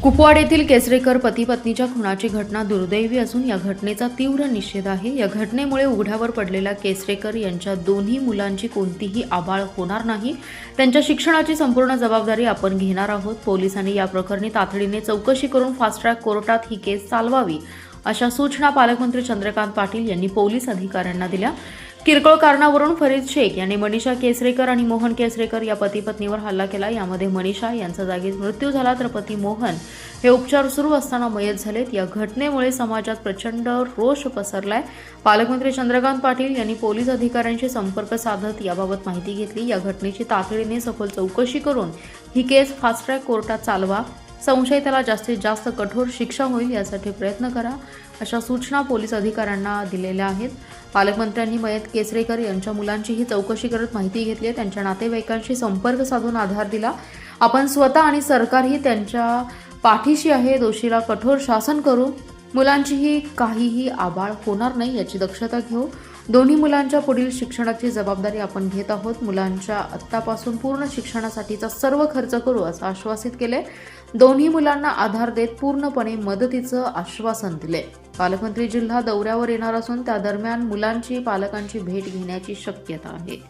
कुपवाड येथील केसरेकर पती पत्नीच्या खुनाची घटना दुर्दैवी असून या घटनेचा तीव्र निषेध आहे। या घटनेमुळे उघड्यावर पडलेल्या केसरेकर यांच्या दोन्ही मुलांची कोणतीही आबाळ होणार नाही। त्यांच्या शिक्षणाची संपूर्ण जबाबदारी आपण घेणार आहोत। पोलिसांनी या प्रकरणी तातडीने चौकशी करून फास्ट ट्रॅक कोर्टात ही केस चालवावी अशा सूचना पालकमंत्री चंद्रकांत पाटील यांनी पोलीस अधिकाऱ्यांना दिल्या। किरकोळ कारणावरून फरीद शेख यांनी मनीषा केसरेकर आणि मोहन केसरेकर या पती पत्नीवर हल्ला केला। यामध्ये मनीषा यांचा जागीच मृत्यू झाला तर पती मोहन हे उपचार सुरू असताना मयत झालेत। या घटनेमुळे समाजात प्रचंड रोष पसरलाय। पालकमंत्री चंद्रकांत पाटील यांनी पोलीस अधिकाऱ्यांशी संपर्क साधत याबाबत माहिती घेतली। या घटनेची तातडीने सखोल चौकशी करून ही केस फास्ट ट्रॅक कोर्टात चालवा। संशयिताला जास्तीत जास्त कठोर शिक्षा होईल यासाठी प्रयत्न करा अशा सूचना पोलीस अधिकाऱ्यांना दिलेल्या आहेत। पालकमंत्र्यांनी मयत केसरेकर यांच्या मुलांचीही चौकशी करत माहिती घेतली। त्यांच्या नातेवाईकांशी संपर्क साधून आधार दिला। आपण स्वतः आणि सरकारही त्यांच्या पाठीशी आहे। दोषीला कठोर शासन करू। मुलांचीही काहीही आबाळ होणार नाही याची दक्षता घेऊ। दोन्ही मुलांच्या पुढील शिक्षणाची जबाबदारी आपण घेत आहोत। मुलांच्या आत्तापासून पूर्ण शिक्षणासाठीचा सर्व खर्च करू असं आश्वासित केले। दोन्ही मुलांना आधार देत पूर्णपणे मदतीचं आश्वासन दिले। पालकमंत्री जिल्हा दौऱ्यावर येणार असून त्या दरम्यान मुलांची पालकांची भेट घेण्याची शक्यता आहे।